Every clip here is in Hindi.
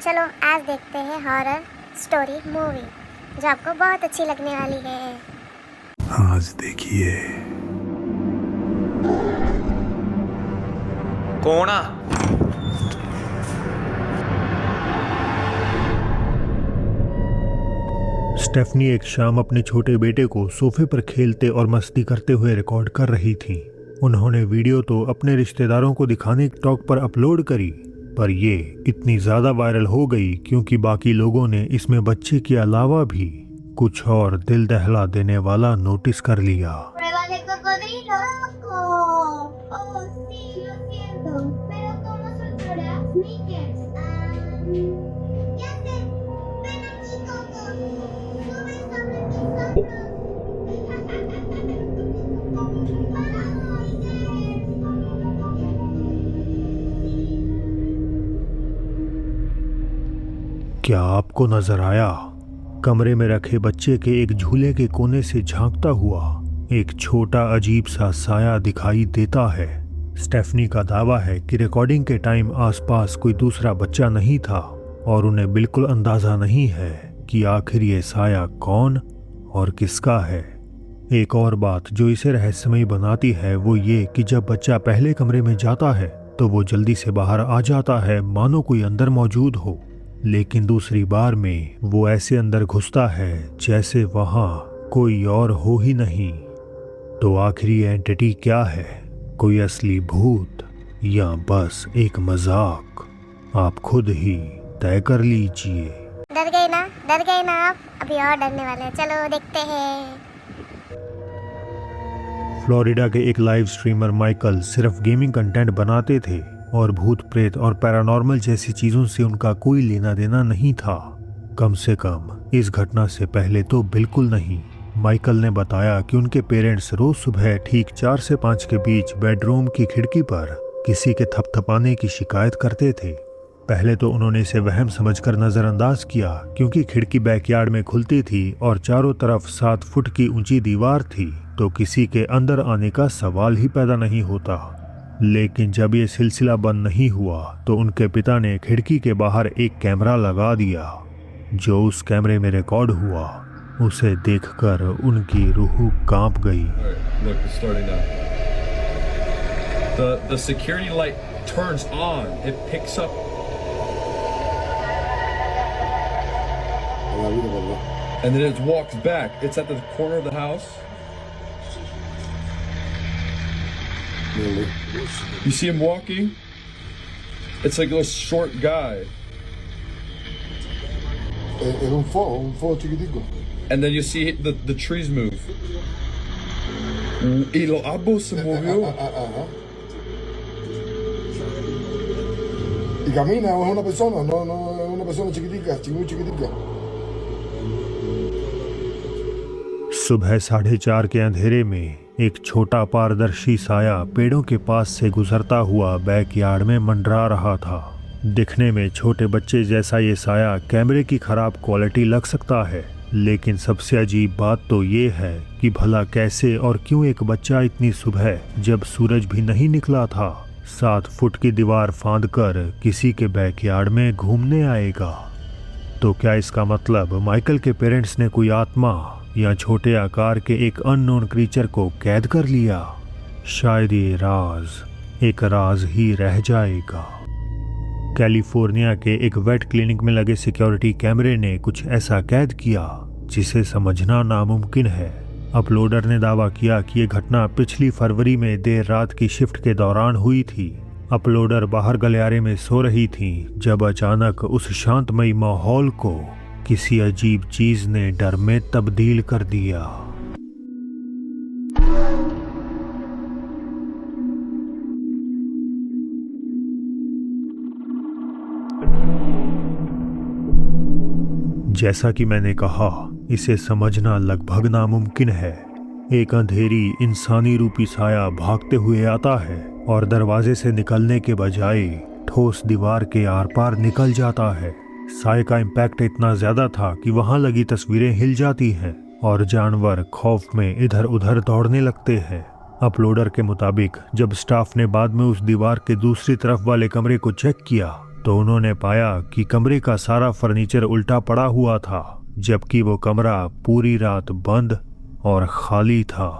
चलो आज देखते हैं हॉरर स्टोरी मूवी जो आपको बहुत अच्छी लगने वाली है। आज देखिए। कौन आ? स्टेफनी एक शाम अपने छोटे बेटे को सोफे पर खेलते और मस्ती करते हुए रिकॉर्ड कर रही थी। उन्होंने वीडियो तो अपने रिश्तेदारों को दिखाने टिकटॉक पर अपलोड करी, पर ये इतनी ज़्यादा वायरल हो गई क्योंकि बाकी लोगों ने इसमें बच्चे के अलावा भी कुछ और दिल दहला देने वाला नोटिस कर लिया। क्या आपको नजर आया? कमरे में रखे बच्चे के एक झूले के कोने से झांकता हुआ एक छोटा अजीब सा साया दिखाई देता है। स्टेफनी का दावा है कि रिकॉर्डिंग के टाइम आसपास कोई दूसरा बच्चा नहीं था और उन्हें बिल्कुल अंदाजा नहीं है कि आखिर ये साया कौन और किसका है। एक और बात जो इसे रहस्यमयी बनाती है वो ये कि जब बच्चा पहले कमरे में जाता है तो वो जल्दी से बाहर आ जाता है मानो कोई अंदर मौजूद हो, लेकिन दूसरी बार में वो ऐसे अंदर घुसता है जैसे वहां कोई और हो ही नहीं। तो आखिर ये एंटिटी क्या है? कोई असली भूत या बस एक मजाक? आप खुद ही तय कर लीजिए। डर गए ना आप? अभी और डरने वाले हैं, चलो देखते हैं। फ्लोरिडा के एक लाइव स्ट्रीमर माइकल सिर्फ गेमिंग कंटेंट बनाते थे और भूत प्रेत और पैरानॉर्मल जैसी चीजों से उनका कोई लेना देना नहीं था। कम से कम इस घटना से पहले तो बिल्कुल नहीं। माइकल ने बताया कि उनके पेरेंट्स रोज सुबह ठीक 4 से 5 के बीच बेडरूम की खिड़की पर किसी के थपथपाने की शिकायत करते थे। पहले तो उन्होंने इसे वहम समझकर नजरअंदाज किया क्योंकि खिड़की बैकयार्ड में खुलती थी और चारों तरफ 7 फुट की ऊंची दीवार थी, तो किसी के अंदर आने का सवाल ही पैदा नहीं होता। लेकिन जब ये सिलसिला बंद नहीं हुआ तो उनके पिता ने खिड़की के बाहर एक कैमरा लगा दिया। जो उस कैमरे में रिकॉर्ड हुआ उसे देखकर उनकी रूह कांप गई। The security light turns on. It picks up. And then it walks back. It's at the corner of the house. Really? You see him walking? It's like a short guy. Era un fuego chiquitico. And then you see the trees move. Y los árboles se movió. Y camina, es una persona, no es una persona chiquitica, muy chiquitica. सुबह 4:30 के अंधेरे में एक छोटा पारदर्शी साया पेड़ों के पास से गुजरता हुआ बैकयार्ड में मंडरा रहा था। दिखने में छोटे बच्चे जैसा ये साया कैमरे की खराब क्वालिटी लग सकता है, लेकिन सबसे अजीब बात तो ये है कि भला कैसे और क्यों एक बच्चा इतनी सुबह जब सूरज भी नहीं निकला था 7 फुट की दीवार फांदकर किसी के बैकयार्ड में घूमने आएगा? तो क्या इसका मतलब माइकल के पेरेंट्स ने कोई आत्मा या छोटे आकार के एक अननोन क्रीचर को कैद कर लिया? शायद ये राज एक राज ही रह जाएगा। कैलिफोर्निया के एक वेट क्लिनिक में लगे सिक्योरिटी कैमरे ने कुछ ऐसा कैद किया जिसे समझना नामुमकिन है। अपलोडर ने दावा किया कि ये घटना पिछली फरवरी में देर रात की शिफ्ट के दौरान हुई थी। अपलोडर बाहर गलियारे में सो रही थी जब अचानक उस शांतमयी माहौल को किसी अजीब चीज ने डर में तब्दील कर दिया। जैसा कि मैंने कहा, इसे समझना लगभग नामुमकिन है। एक अंधेरी इंसानी रूपी साया भागते हुए आता है और दरवाजे से निकलने के बजाय ठोस दीवार के आर पार निकल जाता है। साए का इम्पैक्ट इतना ज्यादा था कि वहां लगी तस्वीरें हिल जाती हैं और जानवर खौफ में इधर उधर दौड़ने लगते हैं। अपलोडर के मुताबिक जब स्टाफ ने बाद में उस दीवार के दूसरी तरफ वाले कमरे को चेक किया तो उन्होंने पाया कि कमरे का सारा फर्नीचर उल्टा पड़ा हुआ था, जबकि वो कमरा पूरी रात बंद और खाली था।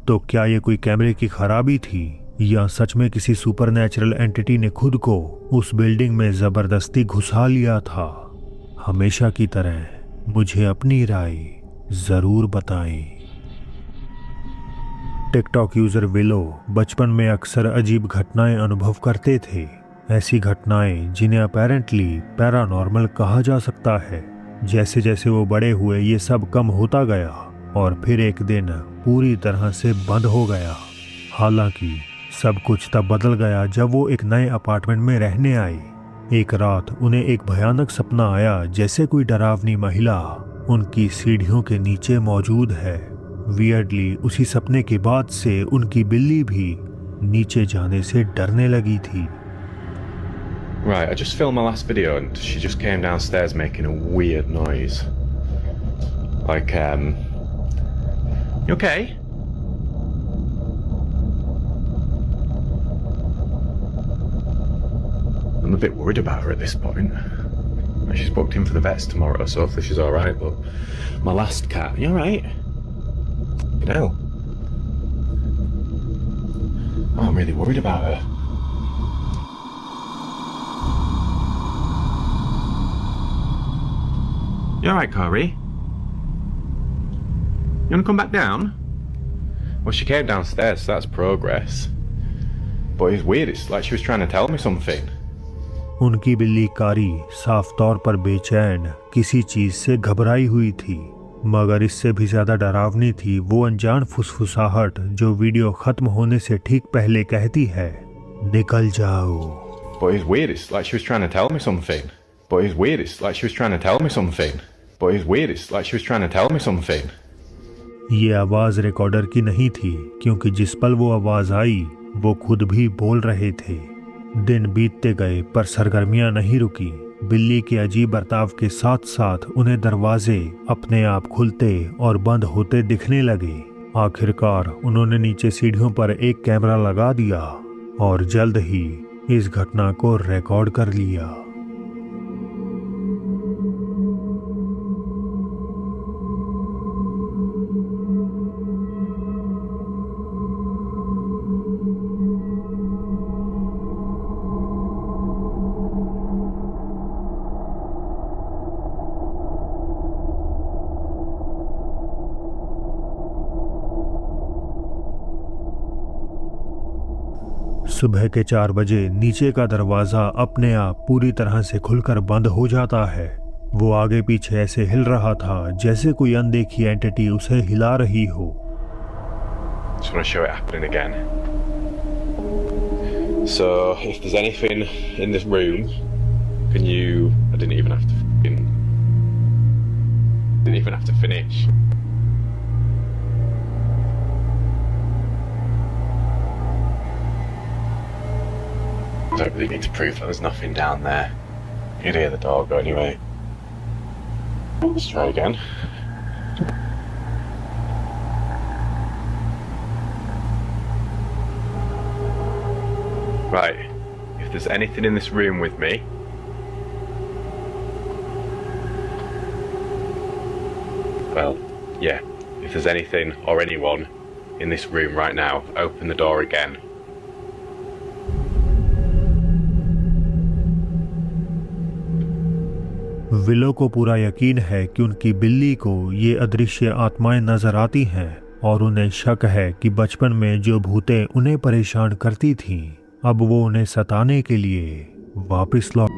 तो क्या ये कोई कैमरे की खराबी थी या सच में किसी सुपरनैचुरल एंटिटी ने खुद को उस बिल्डिंग में जबरदस्ती घुसा लिया था? हमेशा की तरह मुझे अपनी राय जरूर बताएं। टिकटॉक यूजर विलो बचपन में अक्सर अजीब घटनाएं अनुभव करते थे। ऐसी घटनाएं जिन्हें अपेरेंटली पैरानॉर्मल कहा जा सकता है। जैसे जैसे वो बड़े हुए ये सब कम होता गया और फिर एक दिन पूरी तरह से बंद हो गया। हालांकि सब कुछ तब बदल गया जब वो एक नए अपार्टमेंट में रहने आए। एक रात उन्हें एक भयानक सपना आया, जैसे कोई डरावनी महिला उनकी सीढ़ियों के नीचे मौजूद है। वियर्डली उसी सपने के बाद से उनकी बिल्ली भी नीचे जाने से डरने लगी थी। Right, I just filmed my last video and she just came downstairs making a weird noise. Like, you okay? I'm a bit worried about her at this point. She's booked in for the vets tomorrow, so hopefully she's alright, but my last cat, you alright? You know? Oh, I'm really worried about her. You alright, Corey? You wanna come back down? Well, she came downstairs, so that's progress. But it's weird, it's like she was trying to tell me something. उनकी बिल्ली कारी साफ तौर पर बेचैन किसी चीज से घबराई हुई थी, मगर इससे भी ज्यादा डरावनी थी वो अनजान फुसफुसाहट जो वीडियो खत्म होने से ठीक पहले कहती है, निकल जाओ। But it's weird, it's like she was trying to tell me something. But it's weird, it's like she was trying to tell me something. But it's weird, it's like she was trying to tell me something. ये आवाज रिकॉर्डर की नहीं थी, क्योंकि जिस पल वो आवाज आई वो खुद भी बोल रहे थे। दिन बीतते गए पर सरगर्मियां नहीं रुकी। बिल्ली के अजीब बर्ताव के साथ साथ उन्हें दरवाजे अपने आप खुलते और बंद होते दिखने लगे। आखिरकार उन्होंने नीचे सीढ़ियों पर एक कैमरा लगा दिया और जल्द ही इस घटना को रिकॉर्ड कर लिया। सुबह के 4 बजे नीचे का दरवाजा अपने आप पूरी तरह से खुलकर बंद हो जाता है। वो आगे पीछे ऐसे हिल रहा था जैसे कोई अनदेखी एंटिटी उसे हिला रही हो। Just want to show it happening again. So, if there's anything in this room, can you? I didn't even have to finish. I don't really need to prove that there's nothing down there. You'd hear the dog go anyway. Let's try again. Right, if there's anything in this room with me, well, yeah, if there's anything or anyone in this room right now, open the door again. Willow को पूरा यकीन है कि उनकी बिल्ली को ये अदृश्य आत्माएं नजर आती हैं और उन्हें शक है कि बचपन में जो भूतें उन्हें परेशान करती थीं, अब वो उन्हें सताने के लिए वापस लौट।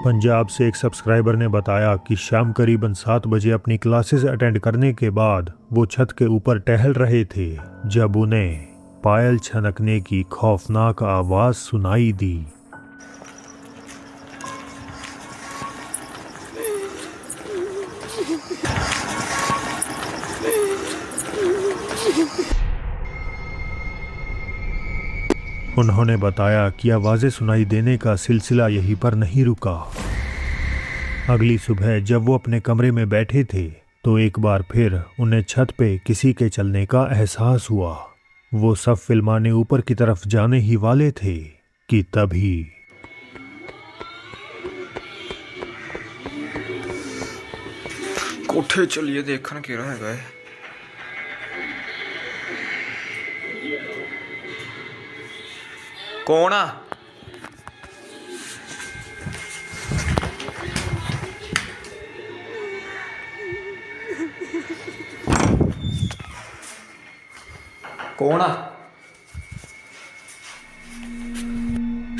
पंजाब से एक सब्सक्राइबर ने बताया कि शाम करीबन 7 बजे अपनी क्लासेस अटेंड करने के बाद वो छत के ऊपर टहल रहे थे जब उन्हें पायल छनकने की खौफनाक आवाज सुनाई दी। उन्होंने बताया कि आवाज़ें सुनाई देने का सिलसिला यहीं पर नहीं रुका। अगली सुबह जब वो अपने कमरे में बैठे थे तो एक बार फिर उन्हें छत पे किसी के चलने का एहसास हुआ। वो सब फिल्माने ऊपर की तरफ जाने ही वाले थे कि तभी कोठे चलिए देखन के रह गए। कौन आ? कौन आ?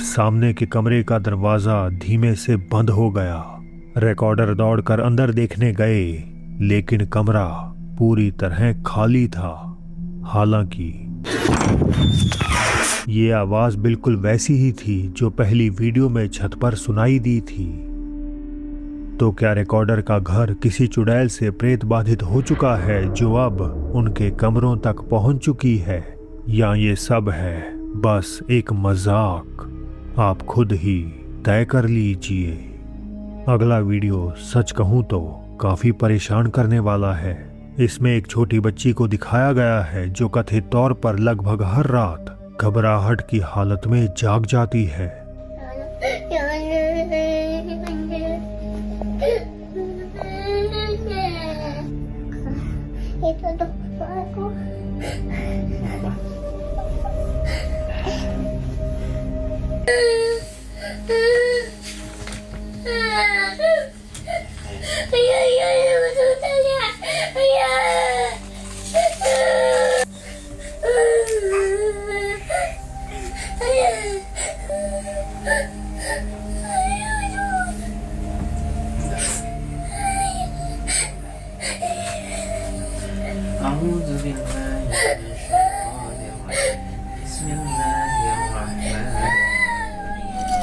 सामने के कमरे का दरवाजा धीमे से बंद हो गया। रिकॉर्डर दौड़कर अंदर देखने गए, लेकिन कमरा पूरी तरह खाली था। हालांकि ये आवाज बिल्कुल वैसी ही थी जो पहली वीडियो में छत पर सुनाई दी थी। तो क्या रिकॉर्डर का घर किसी चुड़ैल से प्रेत बाधित हो चुका है जो अब उनके कमरों तक पहुंच चुकी है, या ये सब है बस एक मजाक? आप खुद ही तय कर लीजिए। अगला वीडियो सच कहूं तो काफी परेशान करने वाला है। इसमें एक छोटी बच्ची को दिखाया गया है जो कथित तौर पर लगभग हर रात घबराहट की हालत में जाग जाती है।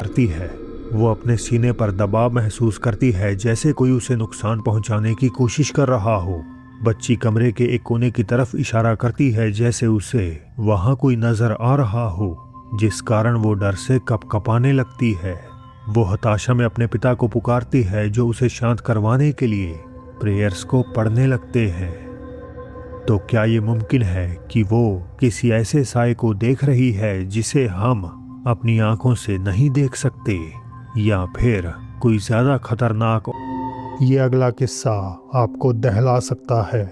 करती है। वो अपने सीने पर दबाव महसूस करती है, जैसे कोई उसे नुकसान पहुंचाने की कोशिश कर रहा हो। बच्ची कमरे के एक कोने की तरफ इशारा करती है, जैसे उसे वहां कोई नजर आ रहा हो, जिस कारण वो डर से कपकपाने लगती है। वो हताशा में अपने पिता को पुकारती है, जो उसे शांत करवाने के लिए प्रेयर्स को पढ़ने लगते हैं। तो क्या ये मुमकिन है कि वो किसी ऐसे साए को देख रही है जिसे हम अपनी आंखों से नहीं देख सकते, या फिर कोई ज्यादा खतरनाक? ये अगला किस्सा आपको दहला सकता है।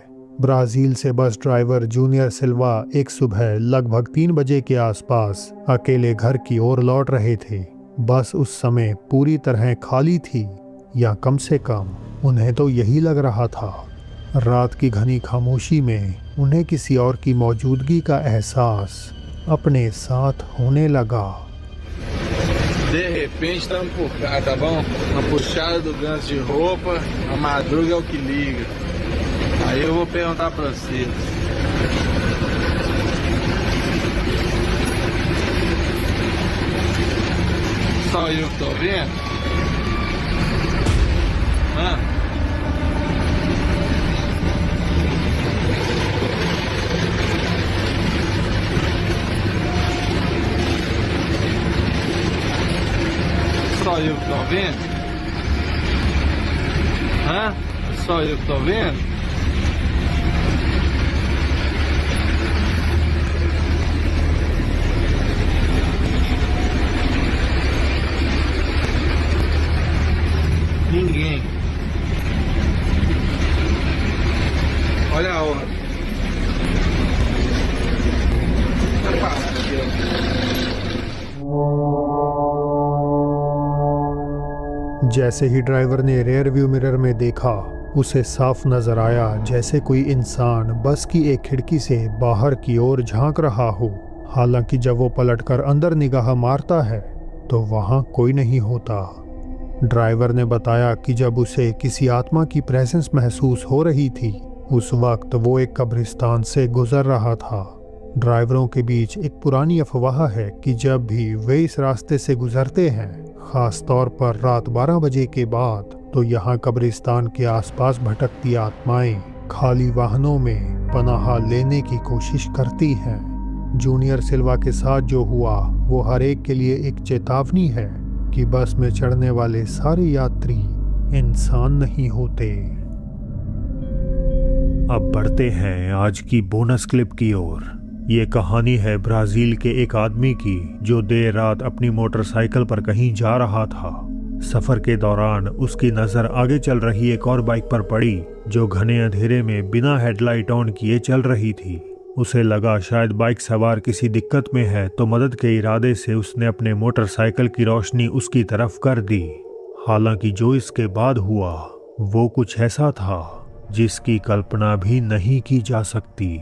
ब्राजील से बस ड्राइवर जूनियर सिल्वा एक सुबह लगभग 3 बजे के आसपास अकेले घर की ओर लौट रहे थे। बस उस समय पूरी तरह खाली थी, या कम से कम उन्हें तो यही लग रहा था। रात की घनी खामोशी में उन्हें किसी और की मौजूदगी का एहसास अपने साथ होने लगा। De repente estamos por cá, tá bom? Uma puxada do gancho de roupa, a madruga é o que liga. Aí eu vou perguntar pra vocês. Só eu que tô vendo? Hã? Só eu que tô vendo? Hã? Só eu que tô vendo? Ninguém. Olha a hora. Tá parado aqui, ó. जैसे ही ड्राइवर ने रेयर व्यू मिरर में देखा, उसे साफ नजर आया जैसे कोई इंसान बस की एक खिड़की से बाहर की ओर झांक रहा हो। हालांकि जब वो पलटकर अंदर निगाह मारता है तो वहां कोई नहीं होता। ड्राइवर ने बताया कि जब उसे किसी आत्मा की प्रेजेंस महसूस हो रही थी, उस वक्त वो एक कब्रिस्तान से गुजर रहा था। ड्राइवरों के बीच एक पुरानी अफवाह है कि जब भी वे इस रास्ते से गुजरते हैं, खास तौर पर रात 12 बजे के बाद, तो यहाँ कब्रिस्तान के आसपास भटकती आत्माएं खाली वाहनों में पनाह लेने की कोशिश करती हैं। जूनियर सिल्वा के साथ जो हुआ वो हर एक के लिए एक चेतावनी है कि बस में चढ़ने वाले सारे यात्री इंसान नहीं होते। अब बढ़ते हैं आज की बोनस क्लिप की ओर। ये कहानी है ब्राजील के एक आदमी की जो देर रात अपनी मोटरसाइकिल पर कहीं जा रहा था। सफर के दौरान उसकी नजर आगे चल रही एक और बाइक पर पड़ी जो घने अंधेरे में बिना हेडलाइट ऑन किए चल रही थी। उसे लगा शायद बाइक सवार किसी दिक्कत में है, तो मदद के इरादे से उसने अपने मोटरसाइकिल की रोशनी उसकी तरफ कर दी। हालांकि जो इसके बाद हुआ वो कुछ ऐसा था जिसकी कल्पना भी नहीं की जा सकती।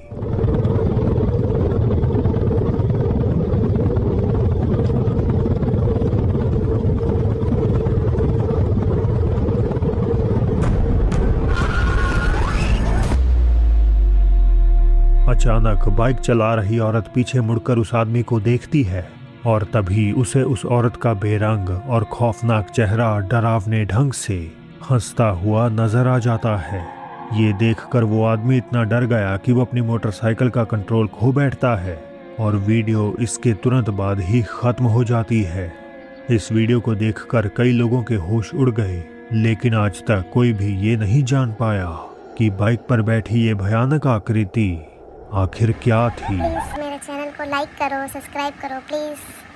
अचानक बाइक चला रही औरत पीछे मुड़कर उस आदमी को देखती है और तभी उसे उस औरत का बेरंग और खौफनाक चेहरा डरावने ढंग से हंसता हुआ नजर आ जाता है। ये देखकर वो आदमी इतना डर गया कि वो अपनी मोटरसाइकिल का कंट्रोल खो बैठता है और वीडियो इसके तुरंत बाद ही खत्म हो जाती है। इस वीडियो को देखकर कई लोगों के होश उड़ गए, लेकिन आज तक कोई भी ये नहीं जान पाया कि बाइक पर बैठी ये भयानक आकृति आखिर क्या थी। प्लीज़ मेरे चैनल को लाइक करो, सब्सक्राइब करो प्लीज़।